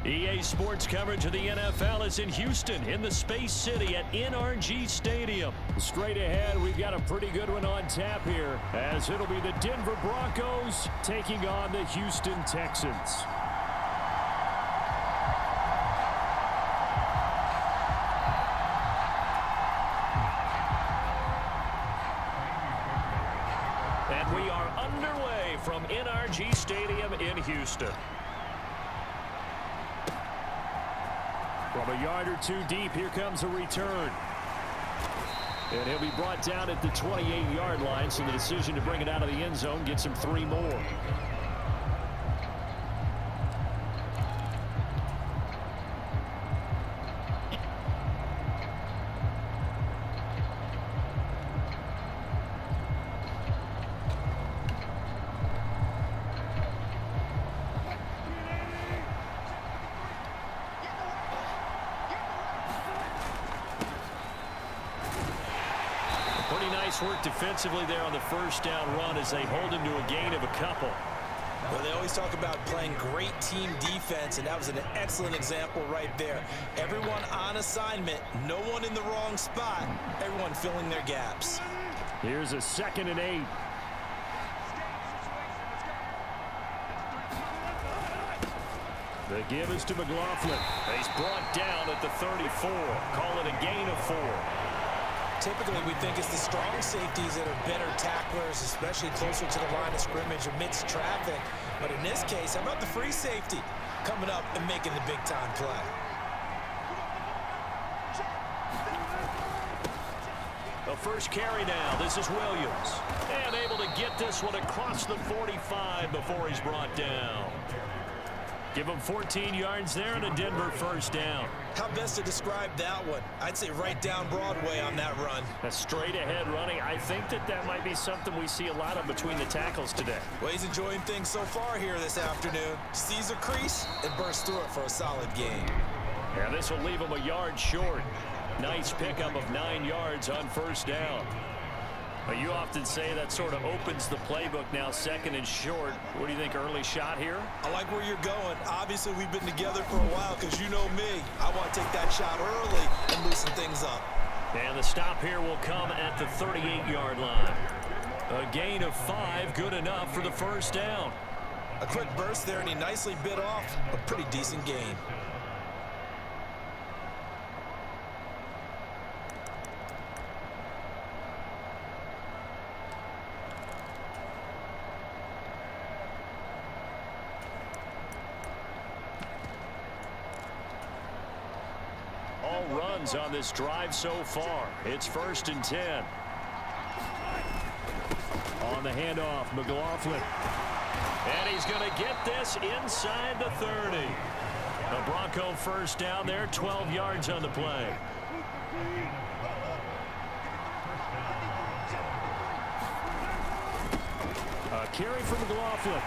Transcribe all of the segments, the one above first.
EA Sports coverage of the NFL is in Houston in the Space City at NRG Stadium. Straight ahead, we've got a pretty good one on tap here, as it'll be the Denver Broncos taking on the Houston Texans. And we are underway from NRG Stadium in Houston. From a yard or two deep, here comes a return. And he'll be brought down at the 28-yard line, so the decision to bring it out of the end zone gets him 3 more. Nice work defensively there on the first down run as they hold him to a gain of a couple. Well, they always talk about playing great team defense, and that was an excellent example right there. Everyone on assignment, no one in the wrong spot, everyone filling their gaps. Here's a 2nd and 8. The give is to McLaughlin. He's brought down at the 34. Call it a gain of 4. Typically, we think it's the strong safeties that are better tacklers, especially closer to the line of scrimmage amidst traffic. But in this case, how about the free safety coming up and making the big-time play? The first carry now. This is Williams. And able to get this one across the 45 before he's brought down. Give them 14 yards there and a Denver first down. How best to describe that one? I'd say right down Broadway on that run. A straight ahead running. I think that might be something we see a lot of between the tackles today. Well, he's enjoying things so far here this afternoon. Sees a crease and bursts through it for a solid gain. Yeah, this will leave him a yard short. Nice pickup of 9 yards on first down. You often say that sort of opens the playbook now, second and short. What do you think, early shot here? I like where you're going. Obviously, we've been together for a while because you know me. I want to take that shot early and loosen things up. And the stop here will come at the 38-yard line. A gain of 5, good enough for the first down. A quick burst there, and he nicely bit off a pretty decent gain. Runs on this drive so far. It's 1st and 10. On the handoff, McLaughlin. And he's going to get this inside the 30. A Bronco first down there, 12 yards on the play. A carry for McLaughlin.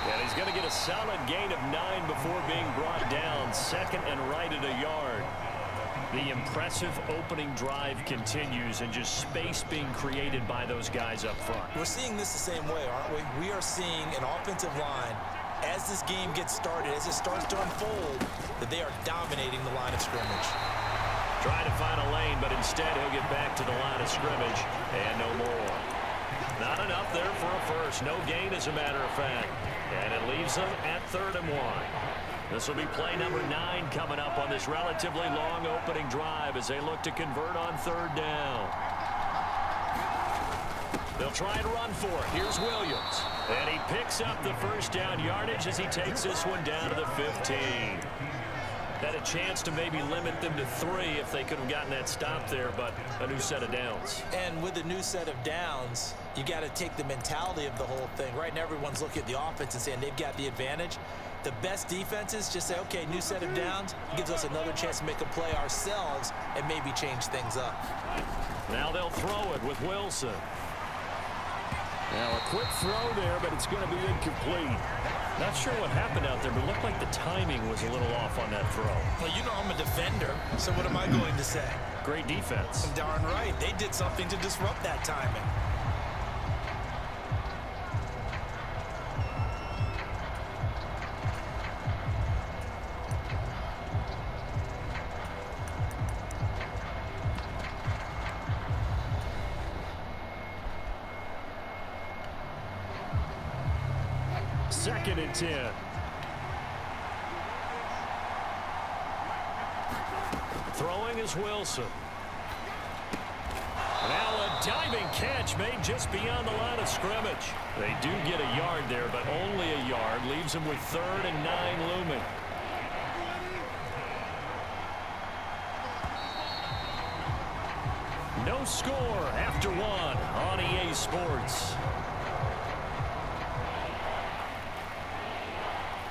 And he's going to get a solid gain of 9 before being brought down. Second and right at a yard. The impressive opening drive continues, and just space being created by those guys up front. We're seeing this the same way, aren't we? We are seeing an offensive line, as this game gets started, as it starts to unfold, that they are dominating the line of scrimmage. Trying to find a lane, but instead he'll get back to the line of scrimmage, and no more. Not enough there for a first. No gain, as a matter of fact. And it leaves them at 3rd and 1. This will be play number 9 coming up on this relatively long opening drive as they look to convert on 3rd down. They'll try and run for it. Here's Williams. And he picks up the first down yardage as he takes this one down to the 15. Had a chance to maybe limit them to 3 if they could have gotten that stop there, but a new set of downs. And with a new set of downs, you got to take the mentality of the whole thing. Right now, everyone's looking at the offense and saying they've got the advantage. The best defenses just say, okay, new set of downs, gives us another chance to make a play ourselves and maybe change things up. Now they'll throw it with Wilson. Now a quick throw there, but it's going to be incomplete. Not sure what happened out there, but it looked like the timing was a little off on that throw. Well, you know I'm a defender, so what am I going to say? Great defense. Darn right. They did something to disrupt that timing. Second and 10. Throwing is Wilson. Now a diving catch made just beyond the line of scrimmage. They do get a yard there, but only a yard. Leaves them with 3rd and 9 looming. No score after 1 on EA Sports.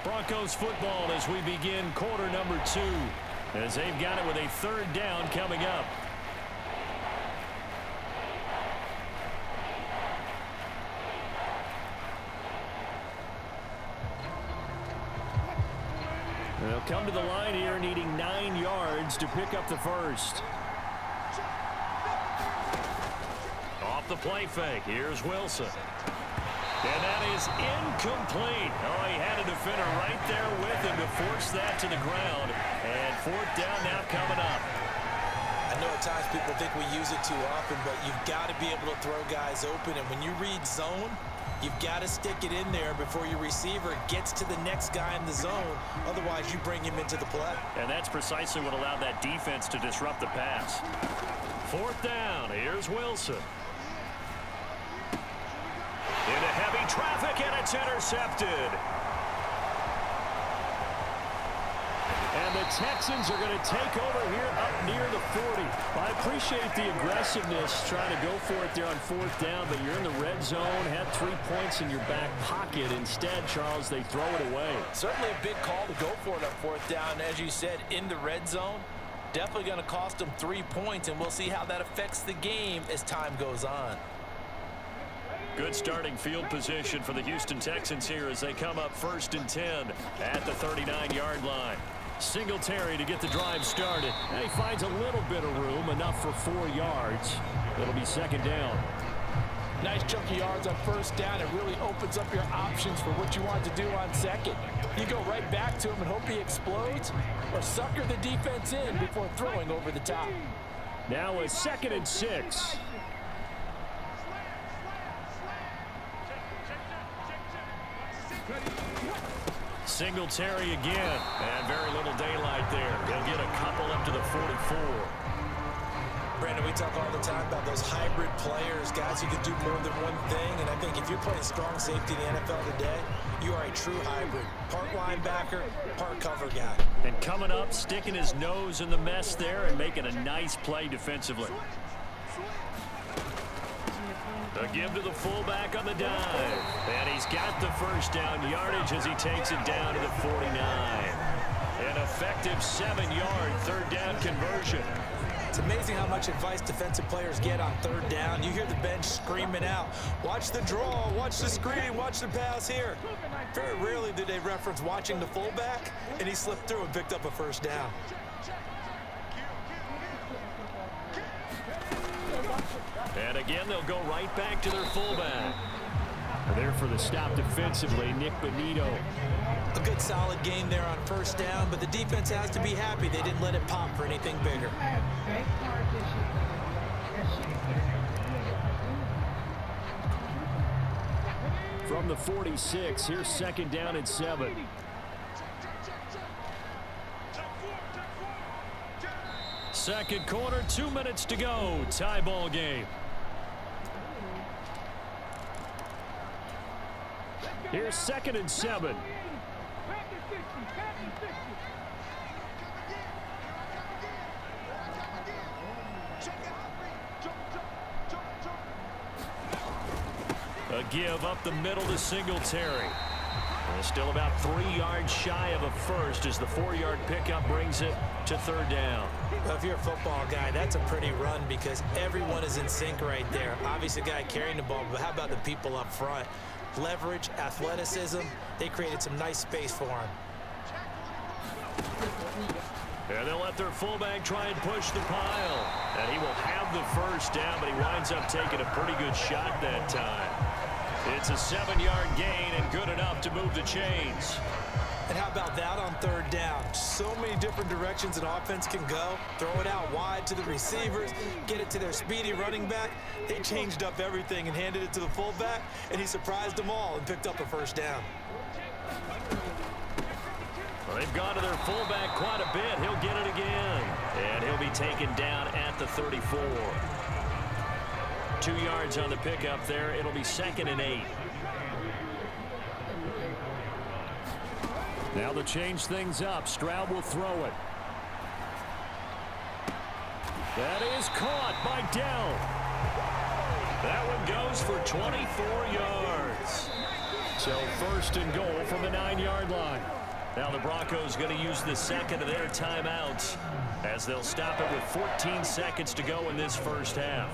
Broncos football as we begin quarter number 2, as they've got it with a 3rd down coming up. They'll come to the line here needing 9 yards to pick up the first. Off the play fake, here's Wilson. And that is incomplete. Oh, he had a defender right there with him to force that to the ground. And 4th down now coming up. I know at times people think we use it too often, but you've got to be able to throw guys open. And when you read zone, you've got to stick it in there before your receiver gets to the next guy in the zone. Otherwise, you bring him into the play. And that's precisely what allowed that defense to disrupt the pass. 4th down. Here's Wilson. Into heavy traffic, and it's intercepted. And the Texans are going to take over here up near the 40. I appreciate the aggressiveness trying to go for it there on fourth down, but you're in the red zone, had 3 points in your back pocket. Instead, Charles, they throw it away. Certainly a big call to go for it on fourth down. As you said, in the red zone, definitely going to cost them 3 points, and we'll see how that affects the game as time goes on. Good starting field position for the Houston Texans here as they come up 1st and 10 at the 39-yard line. Singletary to get the drive started. And he finds a little bit of room, enough for 4 yards. It'll be 2nd down. Nice chunk of yards on 1st down. It really opens up your options for what you want to do on 2nd. You go right back to him and hope he explodes, or sucker the defense in before throwing over the top. Now a 2nd and 6. Singletary again, and very little daylight there. They'll get a couple up to the 44. Brandon, we talk all the time about those hybrid players, guys who can do more than one thing, and I think if you're playing strong safety in the NFL today, you are a true hybrid. Part linebacker, part cover guy. And coming up, sticking his nose in the mess there and making a nice play defensively. A give to the fullback on the dive. And he's got the 1st down yardage as he takes it down to the 49. An effective 7-yard 3rd down conversion. It's amazing how much advice defensive players get on 3rd down. You hear the bench screaming out, watch the draw, watch the screen, watch the pass here. Very rarely do they reference watching the fullback, and he slipped through and picked up a 1st down. And again, they'll go right back to their fullback. There for the stop defensively, Nick Bonito. A good solid game there on 1st down, but the defense has to be happy they didn't let it pop for anything bigger. From the 46, here's 2nd down and 7. Second quarter, 2 minutes to go. Tie ball game. Here's 2nd and 7. A give up the middle to Singletary. And still about 3 yards shy of a first as the 4-yard pickup brings it to 3rd down. Well, if you're a football guy, that's a pretty run because everyone is in sync right there. Obviously, the guy carrying the ball, but how about the people up front? Leverage, athleticism, they created some nice space for him. And they'll let their fullback try and push the pile. And he will have the 1st down, but he winds up taking a pretty good shot that time. It's a 7-yard gain and good enough to move the chains. And how about that on 3rd down? So many different directions an offense can go. Throw it out wide to the receivers, get it to their speedy running back. They changed up everything and handed it to the fullback, and he surprised them all and picked up a 1st down. Well, they've gone to their fullback quite a bit. He'll get it again. And he'll be taken down at the 34. 2 yards on the pickup there. It'll be 2nd and 8. Now they'll change things up. Stroud will throw it. That is caught by Dell. That one goes for 24 yards. So 1st and goal from the 9-yard line. Now the Broncos going to use the 2nd of their timeouts as they'll stop it with 14 seconds to go in this 1st half.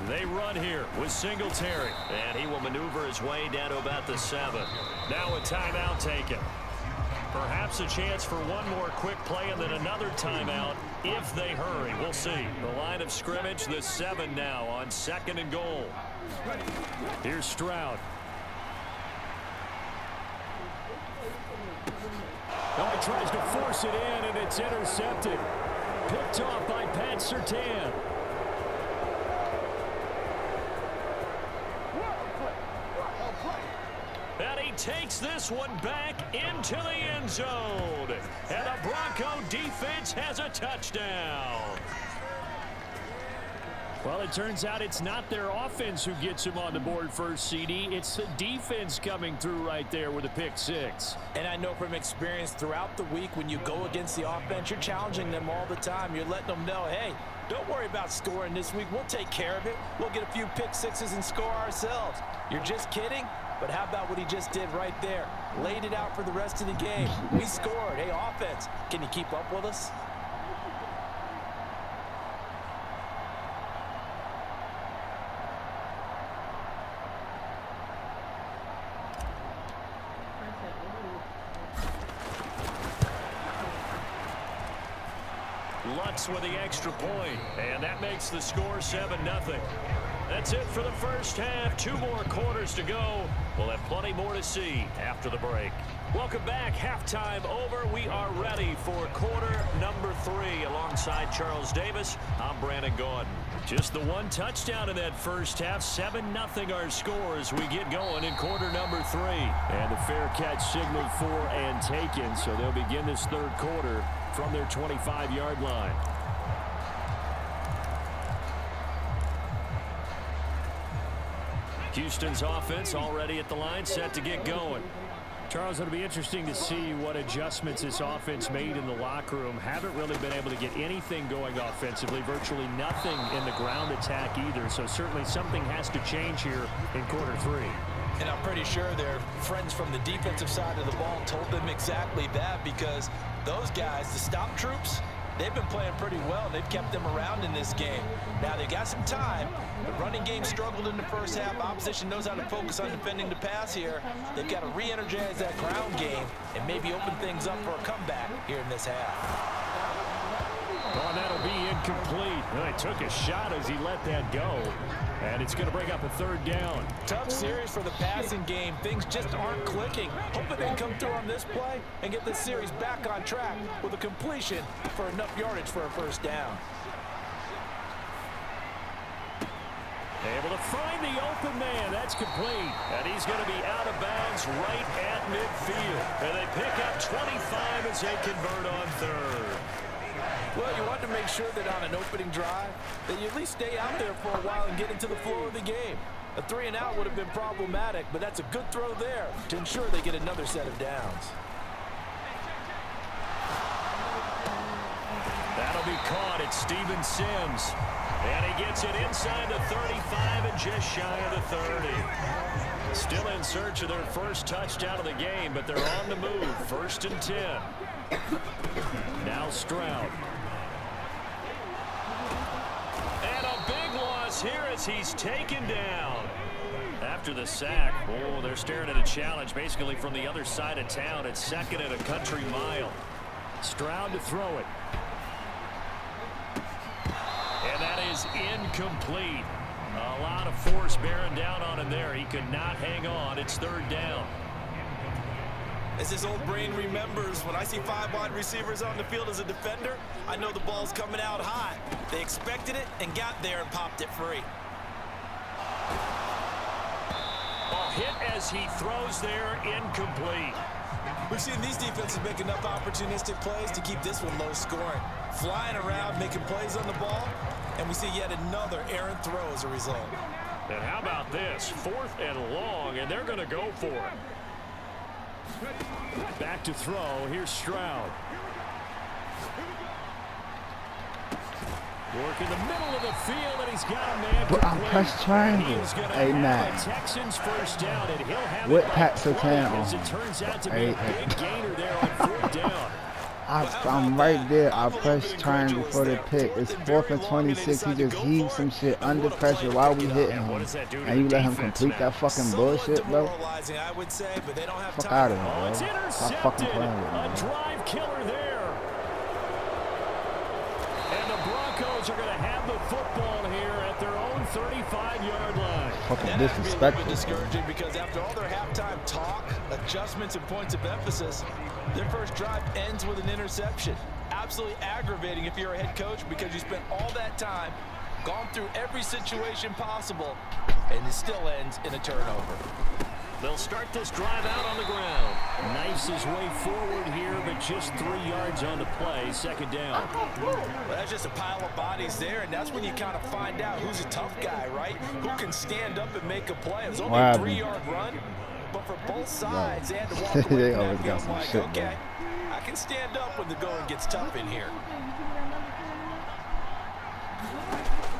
They run here with Singletary, and he will maneuver his way down to about the 7. Now a timeout taken. Perhaps a chance for one more quick play and then another timeout if they hurry. We'll see. The line of scrimmage, the 7 now on 2nd and goal. Here's Stroud. Oh, he tries to force it in, and it's intercepted. Picked off by Pat Surtain. And he takes this one back into the end zone. And the Bronco defense has a touchdown. Well, it turns out it's not their offense who gets him on the board first, CD. It's the defense coming through right there with a pick six. And I know from experience throughout the week when you go against the offense, you're challenging them all the time. You're letting them know, hey, don't worry about scoring this week. We'll take care of it. We'll get a few pick sixes and score ourselves. You're just kidding? But how about what he just did right there? Laid it out for the rest of the game. We scored. Hey, offense, can you keep up with us? Lutz with the extra point, and that makes the score 7-0. That's it for the first half. 2 more quarters to go. We'll have plenty more to see after the break. Welcome back. Halftime over. We are ready for quarter number 3. Alongside Charles Davis, I'm Brandon Gaudin. Just the one touchdown in that first half. 7-0 our score as we get going in quarter number 3. And the fair catch signaled for and taken, so they'll begin this third quarter from their 25-yard line. Houston's offense already at the line, set to get going. Charles, it'll be interesting to see what adjustments this offense made in the locker room. Haven't really been able to get anything going offensively, virtually nothing in the ground attack either. So certainly something has to change here in quarter 3. And I'm pretty sure their friends from the defensive side of the ball told them exactly that, because those guys, the stop troops, they've been playing pretty well. They've kept them around in this game. Now, they got some time. The running game struggled in the first half. Opposition knows how to focus on defending the pass here. They've got to re-energize that ground game and maybe open things up for a comeback here in this half. Oh, and that'll be incomplete. Well, he took a shot as he let that go. And it's going to bring up a third down. Tough series for the passing game. Things just aren't clicking. Hoping they can come through on this play and get this series back on track with a completion for enough yardage for a first down. Able to find the open man. That's complete. And he's going to be out of bounds right at midfield. And they pick up 25 as they convert on third. Well, you want to make sure that on an opening drive that you at least stay out there for a while and get into the flow of the game. A 3-and-out would have been problematic, but that's a good throw there to ensure they get another set of downs. That'll be caught. It's Steven Sims. And he gets it inside the 35 and just shy of the 30. Still in search of their first touchdown of the game, but they're on the move. 1st and 10. Now Stroud. And a big loss here as he's taken down. After the sack, oh, they're staring at a challenge basically from the other side of town. It's 2nd and a country mile. Stroud to throw it. And that is incomplete. A lot of force bearing down on him there. He could not hang on. It's 3rd down. As his old brain remembers, when I see 5 wide receivers on the field as a defender, I know the ball's coming out hot. They expected it and got there and popped it free. A hit as he throws there, incomplete. We've seen these defenses make enough opportunistic plays to keep this one low scoring. Flying around, making plays on the ball, and we see yet another errant throw as a result. And how about this? 4th and long, and they're going to go for it. Back to throw. Here's Stroud. Work in the middle of the field, and he's got a man complete. I pressed triangle. Hey, Matt. Texans first down, and he'll have what it Pat Sertan as it turns out to be a big gainer there on 4th down. I'm right there. I pressed triangle for the pick. It's 4th and 26. He just heaved some shit under pressure while we hitting him. And you let him complete that fucking bullshit, bro? Fuck out of here, bro. Stop fucking playing with me, A bro. drive killer there. And the Broncos are going to have the football here at their own 35-yard line. Fucking disrespectful. Discouraging because after all their halftime talk, adjustments, and points of emphasis, their first drive ends with an interception. Absolutely aggravating if you're a head coach because you spent all that time, gone through every situation possible, and it still ends in a turnover. They'll start this drive out on the ground. Knifes his way forward here, but just 3 yards on the play. Second down. Well, that's just a pile of bodies there, and that's when you kind of find out who's a tough guy, right? Who can stand up and make a play. It was only a 3-yard run, but for both sides, they had to walk away from that game like, okay, I can stand up when the going gets tough in here.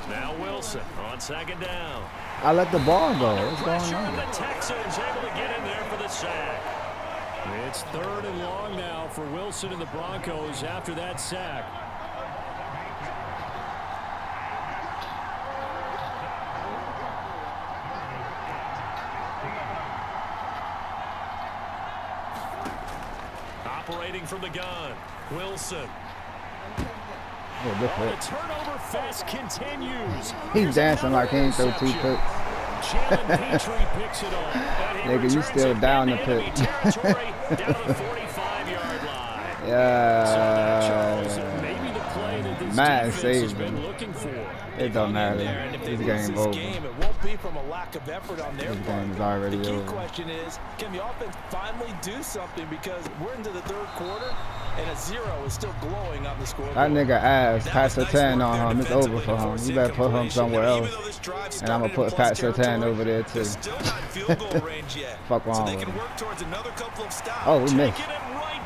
Now Wilson on second down. I let the ball go. What's going on? The Texans able to get in there for the sack. It's 3rd and long now for Wilson and the Broncos after that sack. Operating from the gun, Wilson. Oh, the turnover fest continues. He's dancing like he ain't throw 2 picks. Picks it off. Nigga, you still down the pick. Down the 45-yard line. Yeah. So maybe the play that this Madden defense saved has been him. looking for. It don't matter. This game over. It won't be from a lack of effort on their This part. game is already The key over. question is, can the offense finally do something? Because we're into the 3rd quarter, and a 0 is still glowing on the scoreboard. That nigga ass, Pat Surtain on him. It's over for him. You better put him somewhere else. And I'm going to put Pat Surtain over there, too. Fuck wrong with him. Oh, we missed.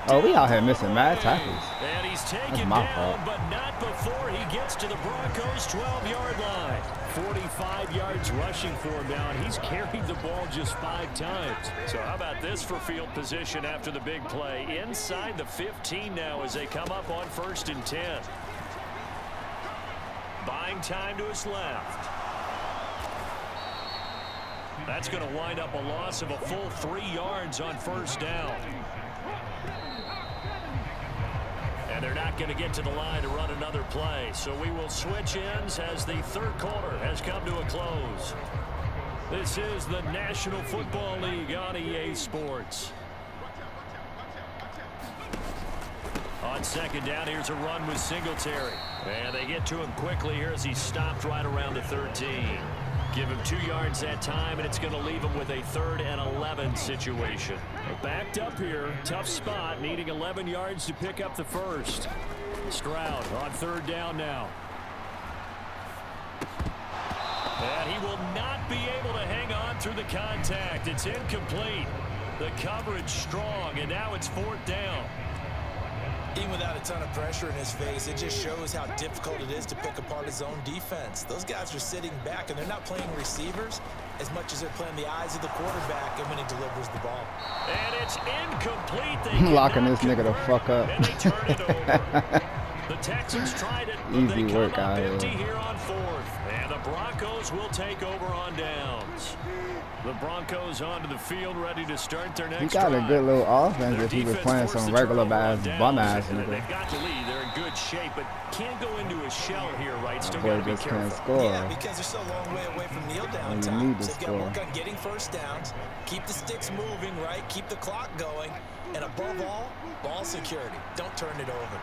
Oh, we out here missing mad tackles. And he's taken That's my down, fault. but not before he gets to the Broncos' 12-yard line. 45 yards rushing for him now, and he's carried the ball just 5 times. So how about this for field position after the big play? Inside the 15 now as they come up on 1st and 10. Buying time to his left. That's going to wind up a loss of a full 3 yards on 1st down. And they're not going to get to the line to run another play. So we will switch ends as the 3rd quarter has come to a close. This is the National Football League on EA Sports. On second down, here's a run with Singletary. And they get to him quickly here as he stopped right around the 13. Give him 2 yards that time, and it's going to leave him with a 3rd and 11 situation. Backed up here, tough spot, needing 11 yards to pick up the 1st. Stroud on 3rd down now. And he will not be able to hang on through the contact. It's incomplete. The coverage strong, and now it's 4th down. Even without a ton of pressure in his face, it just shows how difficult it is to pick apart his own defense. Those guys are sitting back, and they're not playing receivers as much as they're playing the eyes of the quarterback and when he delivers the ball. And it's incomplete. I'm locking this nigga the fuck up. And they turn it over. The Texans tried it, but Easy they work come up out empty here. here on 4th. And the Broncos will take over on downs. The Broncos onto the field, ready to start their next He got drive. a good little offense Their if he was defense playing forced some the regular turnover on ass downs, bum ass and nigga. They've got the lead. They're in good shape, but can't go into a shell here, right? Still Boy got to be just careful. can't score. Yeah, because they're still a long way away from kneel down And you time. need to So they've got to score. work on getting 1st downs, keep the sticks moving, right? Keep the clock going, and above all, ball security. Don't turn it over.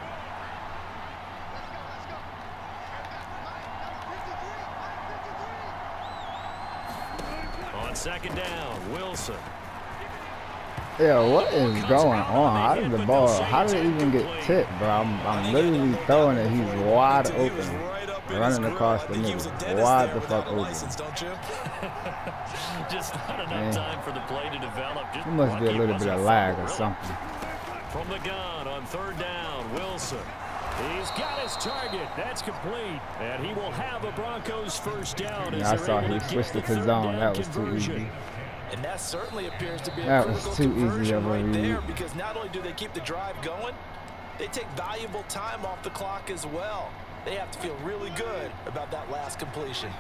On second down, Wilson. Yeah, what is going on? How did the ball, how did it even get tipped, bro? I'm literally throwing it. He's wide open. Running across the middle. Wide the fuck open. Just not enough time for the play to develop. Just There must be a lucky it little bit wasn't of lag or really. something. From the gun on 3rd down, Wilson. He's got his target. That's complete. And he will have a Broncos 1st down. Yeah, I saw he switched it to zone. That was too easy. And that certainly appears to be a That was critical too easy conversion of a right there, read. because not only do they keep the drive going, they take valuable time off the clock as well. They have to feel really good about that last completion.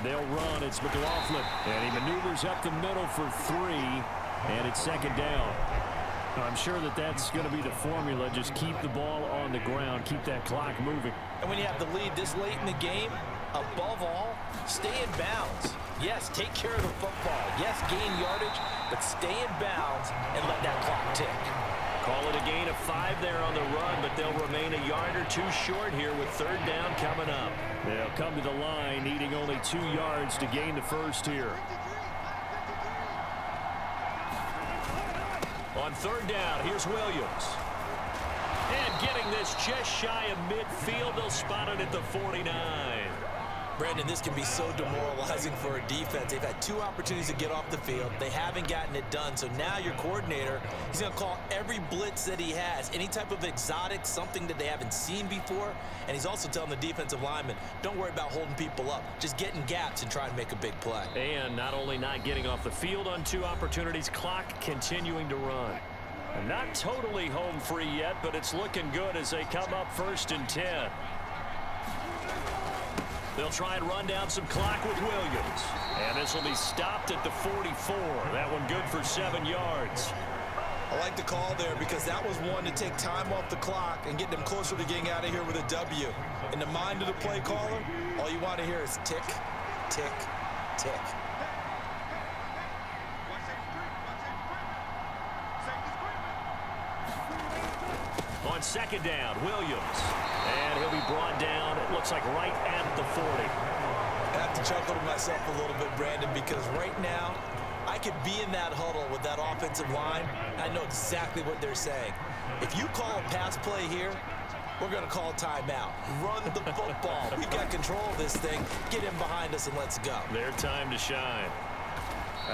They'll run. It's McLaughlin. And he maneuvers up the middle for 3. And it's 2nd down. I'm sure that that's going to be the formula. Just keep the ball on the ground. Keep that clock moving. And when you have the lead this late in the game, above all, stay in bounds. Yes, take care of the football. Yes, gain yardage, but stay in bounds and let that clock tick. Call it a gain of 5 there on the run, but they'll remain a yard or 2 short here with 3rd down coming up. They'll come to the line needing only 2 yards to gain the 1st here. On third down, here's Williams. And getting this just shy of midfield, they'll spot it at the 49. Brandon, this can be so demoralizing for a defense. They've had 2 opportunities to get off the field. They haven't gotten it done. So now your coordinator, he's going to call every blitz that he has, any type of exotic, something that they haven't seen before. And he's also telling the defensive lineman, don't worry about holding people up. Just get in gaps and try and make a big play. And not only not getting off the field on 2 opportunities, clock continuing to run. Not totally home free yet, but it's looking good as they come up 1st and 10. They'll try and run down some clock with Williams. And this will be stopped at the 44. That one good for 7 yards. I like the call there because that was one to take time off the clock and get them closer to getting out of here with a W. In the mind of the play caller, all you want to hear is tick, tick, tick. On 2nd down, Williams. And he'll be brought down, it looks like right at the 40. I have to chuckle to myself a little bit, Brandon, because right now, I could be in that huddle with that offensive line. I know exactly what they're saying. If you call a pass play here, we're going to call timeout. Run the football. We've got control of this thing. Get him behind us and let's go. Their time to shine.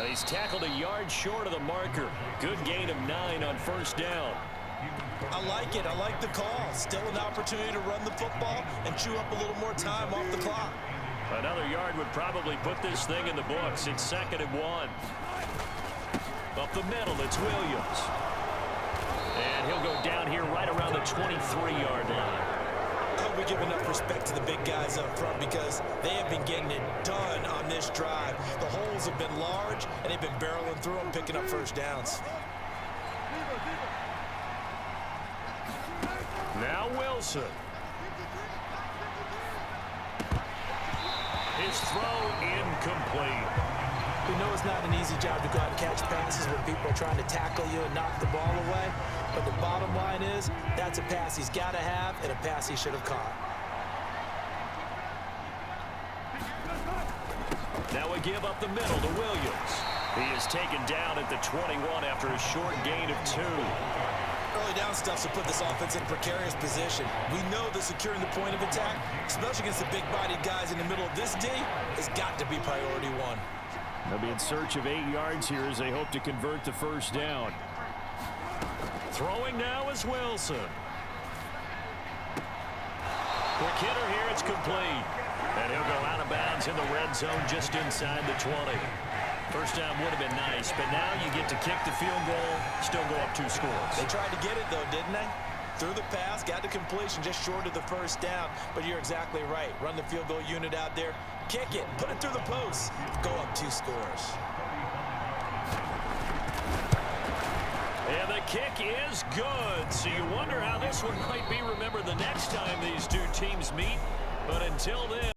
He's tackled a yard short of the marker. Good gain of 9 on 1st down. I like it. I like the call. Still an opportunity to run the football and chew up a little more time off the clock. Another yard would probably put this thing in the books. It's 2nd and 1. Up the middle, it's Williams. And he'll go down here right around the 23-yard line. I hope we give enough respect to the big guys up front because they have been getting it done on this drive. The holes have been large, and they've been barreling through them, picking up 1st downs. Now Wilson. His throw incomplete. We know it's not an easy job to go out and catch passes when people are trying to tackle you and knock the ball away. But the bottom line is, that's a pass he's got to have and a pass he should have caught. Now we give up the middle to Williams. He is taken down at the 21 after a short gain of 2. Early down stuff to put this offense in precarious position. We know that securing the point of attack, especially against the big-bodied guys in the middle of this D, has got to be priority 1. They'll be in search of 8 yards here as they hope to convert the 1st down. Throwing now is Wilson. Quick hitter here, it's complete. And he'll go out of bounds in the red zone just inside the 20. 1st down would have been nice, but now you get to kick the field goal, still go up 2 scores. They tried to get it, though, didn't they? Threw the pass, got the completion just short of the 1st down, but you're exactly right. Run the field goal unit out there, kick it, put it through the post, go up 2 scores. And the kick is good, so you wonder how this one might be remembered the next time these 2 teams meet, but until then,